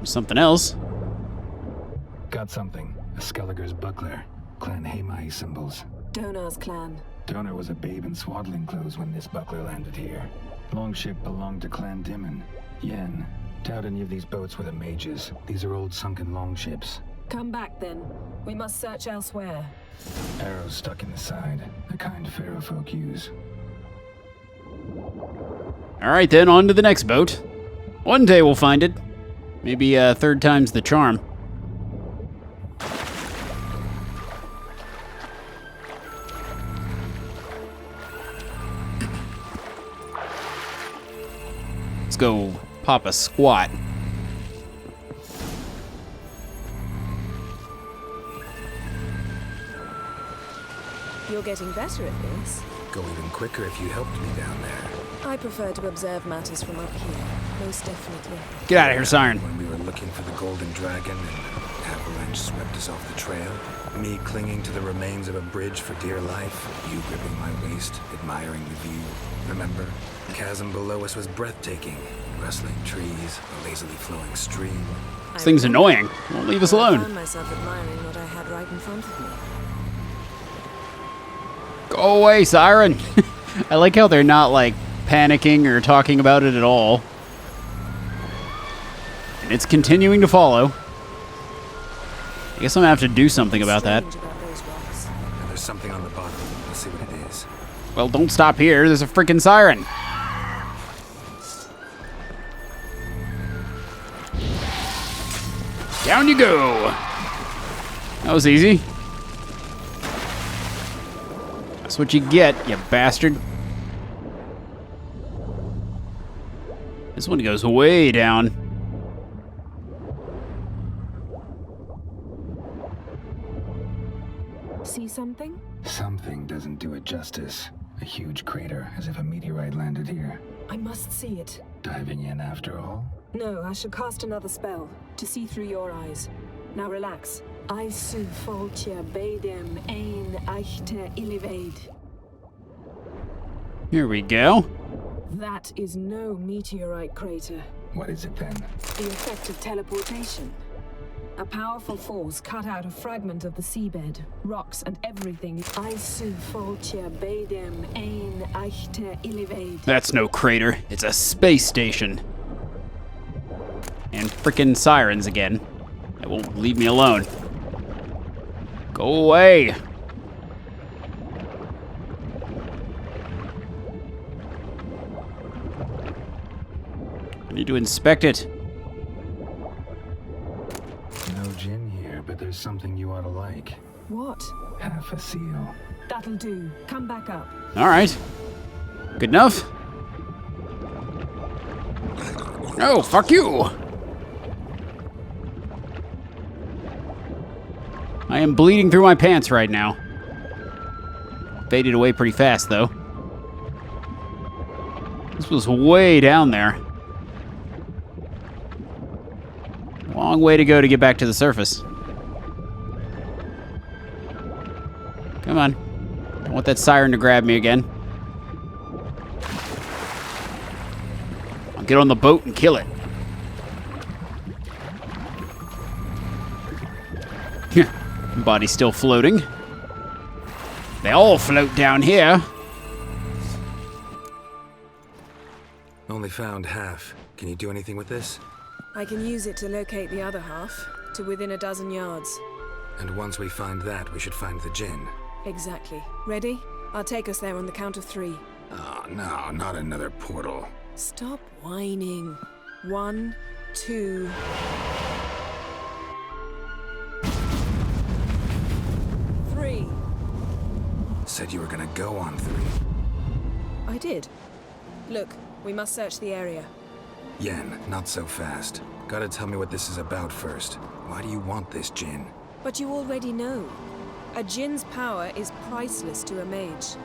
Something else. Got something. A Skelliger's buckler. Clan Hamai symbols. Donar's clan. Donar was a babe in swaddling clothes when this buckler landed here. Longship belonged to Clan Dimon. Yen. Doubt any of these boats were the mages. These are old sunken longships. Come back then. We must search elsewhere. Arrows stuck in the side. The kind pharaoh folk use. Alright then, on to the next boat. One day we'll find it. Maybe third time's the charm. Let's go pop a squat. You're getting better at this. Go even quicker if you helped me down there. I prefer to observe matters from up here, most definitely. Get out of here, Siren. When we were looking for the Golden Dragon and an avalanche swept us off the trail, me clinging to the remains of a bridge for dear life, you gripping my waist, admiring the view. Remember? The chasm below us was breathtaking. Rustling trees, a lazily flowing stream. This thing's annoying. Won't leave us I alone. found myself admiring what I had right in front of me. Go away, Siren. I like how they're not, like, panicking or talking about it at all. And it's continuing to follow. I guess I'm gonna have to do something about that. Strange about those rocks. And there's something on the bottom. Let's see what it is. Well, don't stop here. There's a freaking siren. Down you go. That was easy. That's what you get, you bastard. This one goes way down. See something? Something doesn't do it justice. A huge crater, as if a meteorite landed here. I must see it. Diving in after all? No, I shall cast another spell to see through your eyes. Now relax. I su foltia beidem ein eichte illivaid. Here we go. That is no meteorite crater. What is it then? The effect of teleportation. A powerful force cut out a fragment of the seabed, rocks and everything. I su foltia beidem ein eichte illivaid. That's no crater. It's a space station. And frickin' sirens again. They won't leave me alone. Go away. I need to inspect it. No gin here, but there's something you ought to like. What? Half a seal. That'll do. Come back up. All right. Good enough? Oh, fuck you. I am bleeding through my pants right now. Faded away pretty fast, though. This was way down there. Long way to go to get back to the surface. Come on. I want that siren to grab me again. I'll get on the boat and kill it. Body's still floating. They all float down here. Only found half. Can you do anything with this? I can use it to locate the other half, to within a dozen yards. And once we find that, we should find the gin. Exactly. Ready? I'll take us there on the count of 3. Oh, no, not another portal. Stop whining. 1, 2... Said you were gonna go on 3. I did. Look, we must search the area. Yen, not so fast. Gotta tell me what this is about first. Why do you want this gin? But you already know. A jinn's power is priceless to a mage.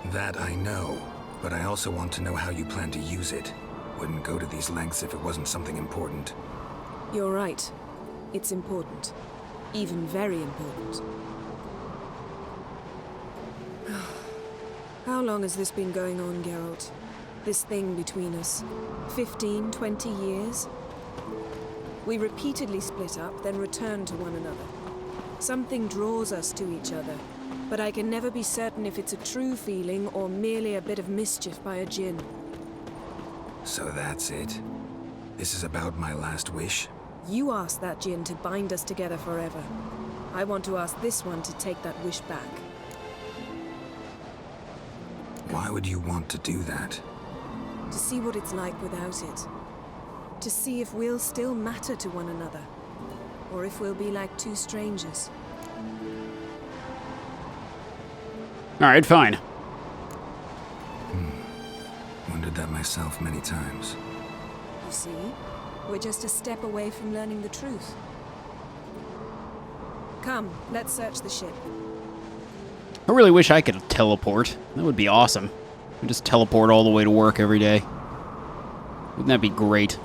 That I know, but I also want to know how you plan to use it. Wouldn't go to these lengths if it wasn't something important. You're right. It's important. Even very important. How long has this been going on, Geralt? this thing between us? 15, 20 years? We repeatedly split up, then return to one another. Something draws us to each other, but I can never be certain if it's a true feeling or merely a bit of mischief by a jinn. So that's it. This is about my last wish? You asked that jinn to bind us together forever. I want to ask this one to take that wish back. Why would you want to do that? To see what it's like without it. To see if we'll still matter to one another. Or if we'll be like two strangers. Alright, fine. Wondered that myself many times. You see? We're just a step away from learning the truth. Come, let's search the ship. I really wish I could teleport. That would be awesome. I'd just teleport all the way to work every day. Wouldn't that be great?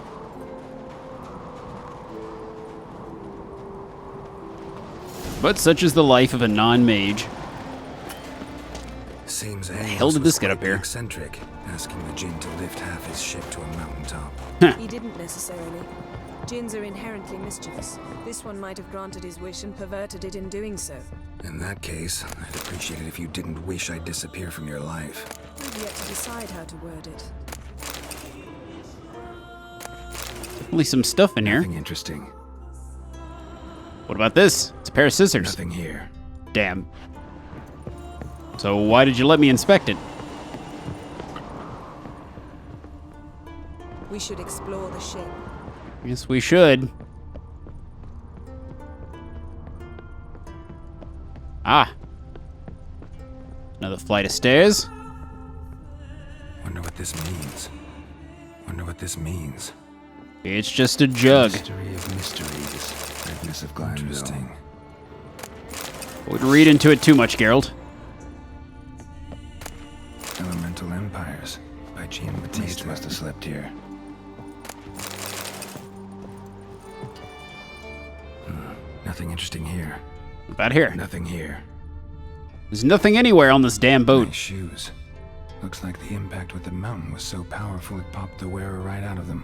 But such is the life of a non-mage. Seems How the hell did this get up here? Eccentric, asking the jinn to lift half his ship to a mountaintop. He didn't necessarily. Jinns are inherently mischievous. This one might have granted his wish and perverted it in doing so. In that case, I'd appreciate it if you didn't wish I'd disappear from your life. I've yet to decide how to word it. Definitely some stuff in here. Nothing interesting. What about this? It's a pair of scissors. Nothing here. Damn. So why did you let me inspect it? We should explore the ship. Yes, we should. Ah. Another flight of stairs. Wonder what this means. Wonder what this means. It's just a jug. Mystery of mysteries. Agnes of Glanville. Interesting. Wouldn't read into it too much, Geralt. Elemental Empires by Jean Baptiste must have slept here. Nothing interesting here. What about here? Nothing here. There's nothing anywhere on this damn boat. My shoes. Looks like the impact with the mountain was so powerful it popped the wearer right out of them.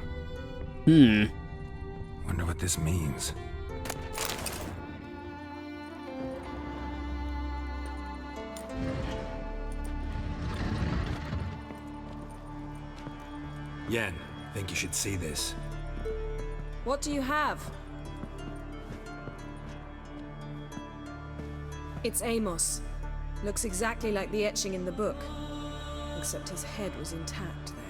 Wonder what this means. Yen, think you should see this. What do you have? It's Amos. Looks exactly like the etching in the book. Except his head was intact there.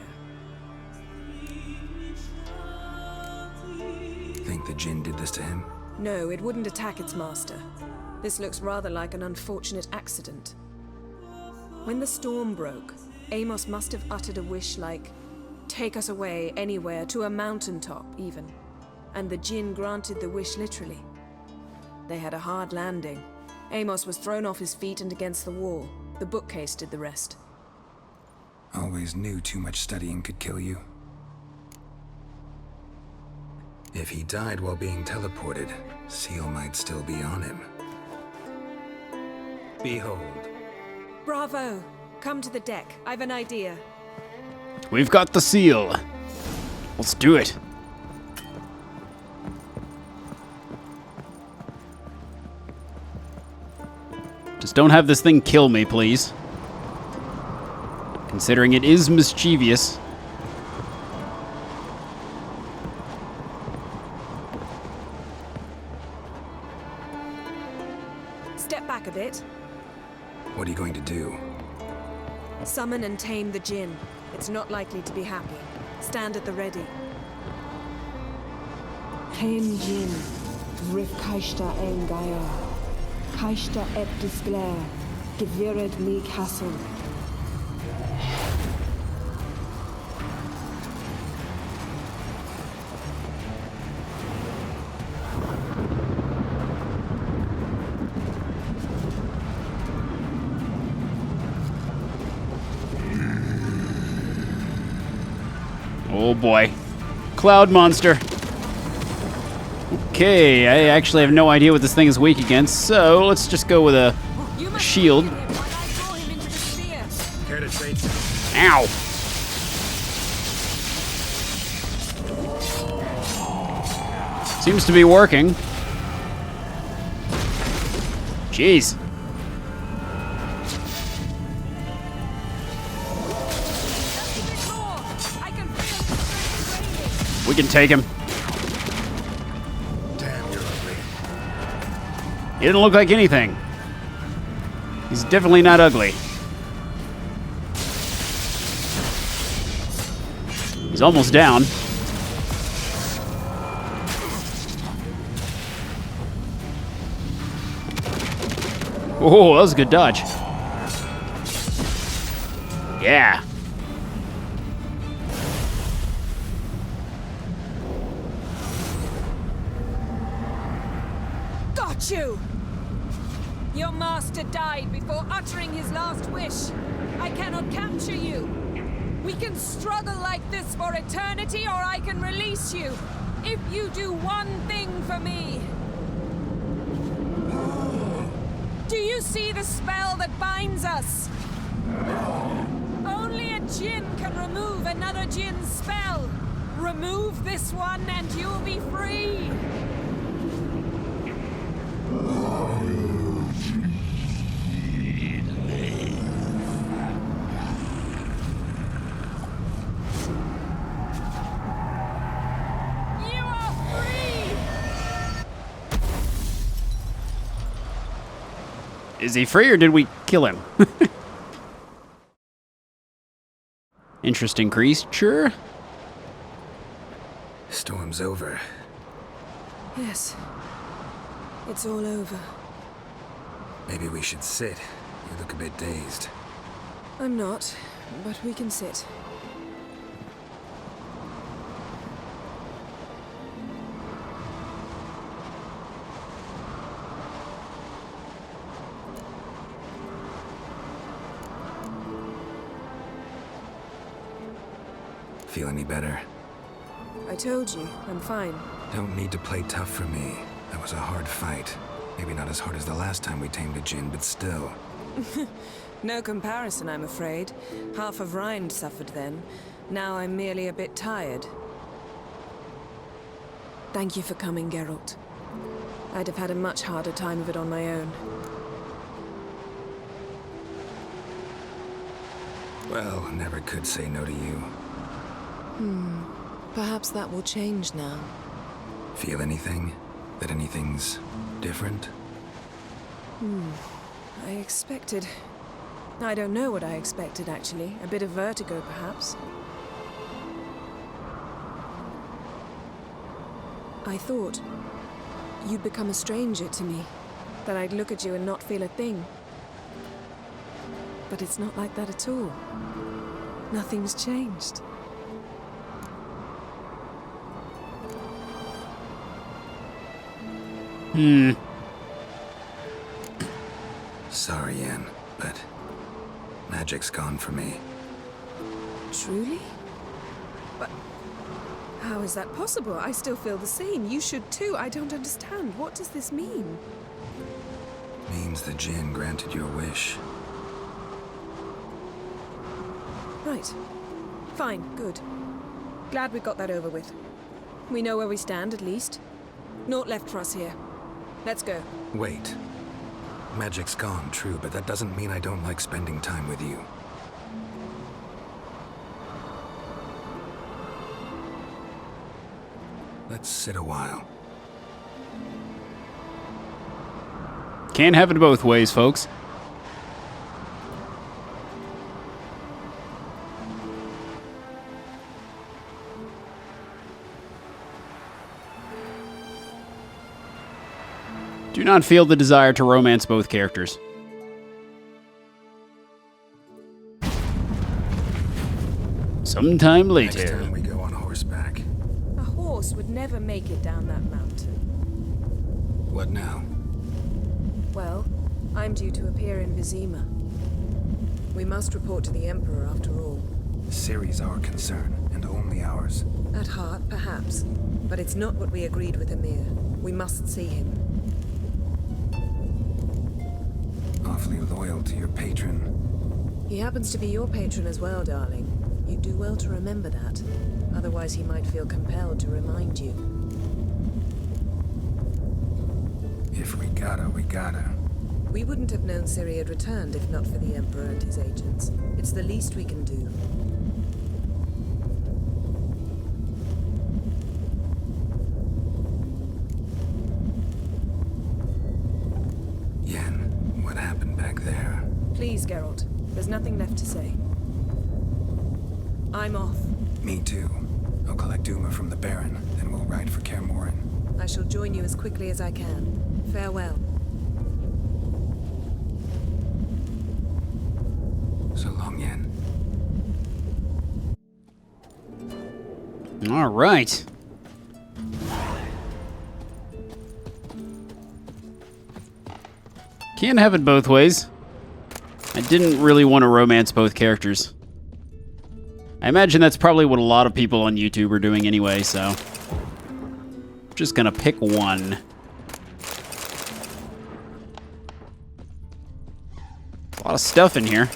Think the jinn did this to him? No, it wouldn't attack its master. This looks rather like an unfortunate accident. When the storm broke, Amos must have uttered a wish like, "Take us away, anywhere, to a mountaintop, even." And the jinn granted the wish literally. They had a hard landing. Amos was thrown off his feet and against the wall. The bookcase did the rest. Always knew too much studying could kill you. If he died while being teleported, Seal might still be on him. Behold. Bravo! Come to the deck. I've an idea. We've got the seal. Let's do it. Just don't have this thing kill me, please. Considering it is mischievous. Step back a bit. What are you going to do? Summon and tame the jinn. It's not likely to be happy. Stand at the ready. Hen jinn, rif kaishta en gaia. Kaishta et disglair, gevired li castle. Oh boy. Cloud monster. Okay, I actually have no idea what this thing is weak against, so let's just go with a shield. Care to trade? Ow! Seems to be working. Jeez. We can take him. Damn, you're ugly. He didn't look like anything. He's definitely not ugly. He's almost down. Oh, that was a good dodge. Yeah. Got you! Your master died before uttering his last wish. I cannot capture you. We can struggle like this for eternity, or I can release you. If you do one thing for me. Do you see the spell that binds us? Only a jinn can remove another jinn's spell. Remove this one and you'll be free. You are free! Is he free or did we kill him? Interesting creature. Storm's over. Yes. It's all over. Maybe we should sit. You look a bit dazed. I'm not, but we can sit. Feel any better? I told you, I'm fine. Don't need to play tough for me. That was a hard fight. Maybe not as hard as the last time we tamed a djinn, but still. No comparison, I'm afraid. Half of Rind suffered then. Now I'm merely a bit tired. Thank you for coming, Geralt. I'd have had a much harder time of it on my own. Well, never could say no to you. Perhaps that will change now. Feel anything? That anything's different? I expected... I don't know what I expected, actually. A bit of vertigo, perhaps. I thought you'd become a stranger to me. That I'd look at you and not feel a thing. But it's not like that at all. Nothing's changed. Sorry, Yen, but magic's gone for me. Truly? But how is that possible? I still feel the same. You should too. I don't understand. What does this mean? Means the djinn granted your wish. Right. Fine. Good. Glad we got that over with. We know where we stand, at least. Naught left for us here. Let's go. Wait. Magic's gone, true, but that doesn't mean I don't like spending time with you. Let's sit a while. Can't have it both ways, folks. Do not feel the desire to romance both characters. Sometime Next later. time we go on horseback. A horse would never make it down that mountain. What now? Well, I'm due to appear in Vizima. We must report to the Emperor after all. Ciri's our concern, and only ours. At heart, perhaps. But it's not what we agreed with Emir. We must see him. Awfully loyal to your patron. He happens to be your patron as well, darling. You'd do well to remember that. Otherwise he might feel compelled to remind you. If we gotta, we gotta. We wouldn't have known Ciri had returned if not for the Emperor and his agents. It's the least we can do. Yen, what happened back there? Please, Geralt. There's nothing left to say. I'm off. Me too. I'll collect Uma from the Baron, then we'll ride for Kaer Morhen. I shall join you as quickly as I can. Farewell. So long, Yen. All right. Can't have it both ways. I didn't really want to romance both characters. I imagine that's probably what a lot of people on YouTube are doing anyway, so... just gonna pick one. A lot of stuff in here.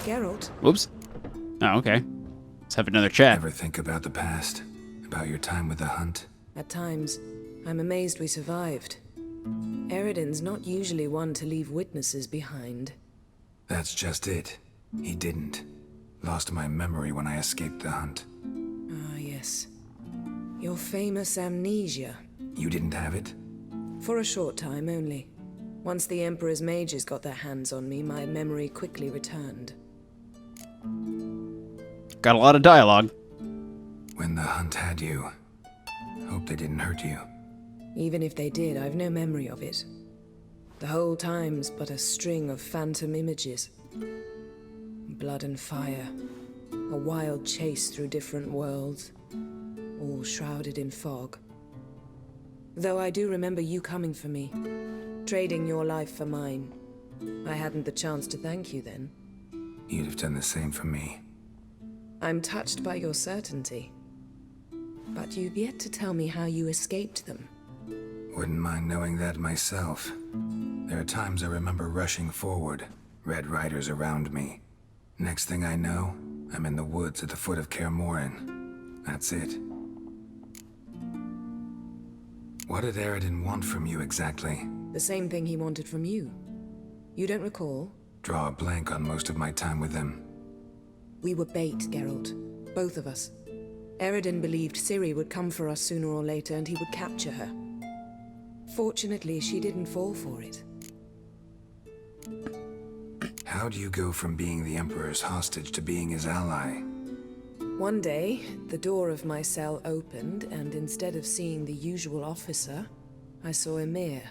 Geralt? Whoops. Oh, okay. Let's have another chat. Ever think about the past? About your time with the hunt? At times, I'm amazed we survived. Eredin's not usually one to leave witnesses behind. That's just it. He didn't. Lost my memory when I escaped the hunt. Ah, yes. Your famous amnesia. You didn't have it? For a short time only. Once the Emperor's mages got their hands on me, my memory quickly returned. Got a lot of dialogue. When the hunt had you, hope they didn't hurt you. Even if they did, I've no memory of it. The whole time's but a string of phantom images. Blood and fire. A wild chase through different worlds. All shrouded in fog. Though I do remember you coming for me. Trading your life for mine. I hadn't the chance to thank you then. You'd have done the same for me. I'm touched by your certainty. But you've yet to tell me how you escaped them. Wouldn't mind knowing that myself. There are times I remember rushing forward, red riders around me. Next thing I know, I'm in the woods at the foot of Kaer Morhen. That's it. What did Eredin want from you exactly? The same thing he wanted from you. You don't recall? Draw a blank on most of my time with him. We were bait, Geralt. Both of us. Eredin believed Ciri would come for us sooner or later and he would capture her. Fortunately, she didn't fall for it. How do you go from being the Emperor's hostage to being his ally? One day, the door of my cell opened, and instead of seeing the usual officer, I saw Emir.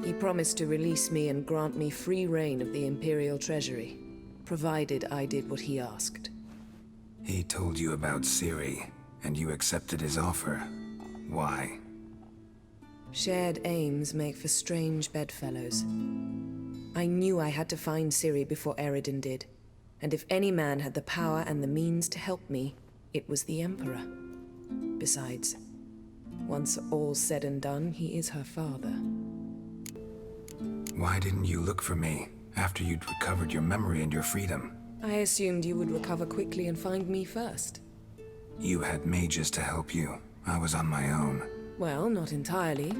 He promised to release me and grant me free reign of the Imperial Treasury, provided I did what he asked. He told you about Ciri, and you accepted his offer. Why? Shared aims make for strange bedfellows. I knew I had to find Ciri before Eredin did, and if any man had the power and the means to help me, it was the Emperor. Besides, once all's said and done, he is her father. Why didn't you look for me after you'd recovered your memory and your freedom? I assumed you would recover quickly and find me first. You had mages to help you. I was on my own. Well, not entirely.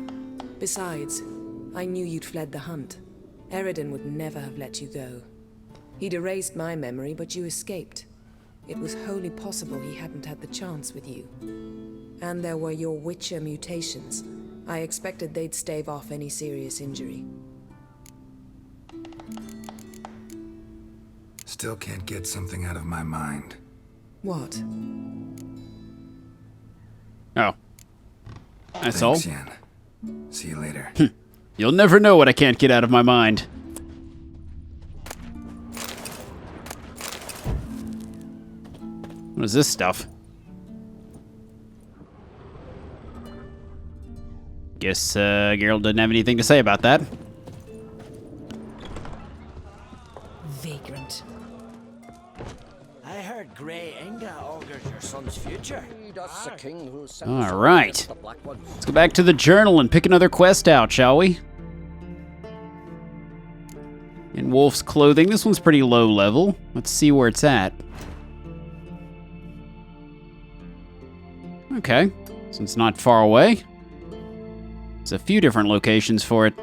Besides, I knew you'd fled the hunt. Eredin would never have let you go. He'd erased my memory, but you escaped. It was wholly possible he hadn't had the chance with you. And there were your Witcher mutations. I expected they'd stave off any serious injury. Still can't get something out of my mind. What? Oh. That's all? Thanks, Yen. See you later. You'll never know what I can't get out of my mind. What is this stuff? Guess Geralt didn't have anything to say about that. Vagrant. I heard Grey Inga augurs your son's future. That's the king who sent All right. the black ones. Let's go back to the journal and pick another quest out, shall we? In wolf's clothing. This one's pretty low level. Let's see where it's at. Okay, so it's not far away. There's a few different locations for it.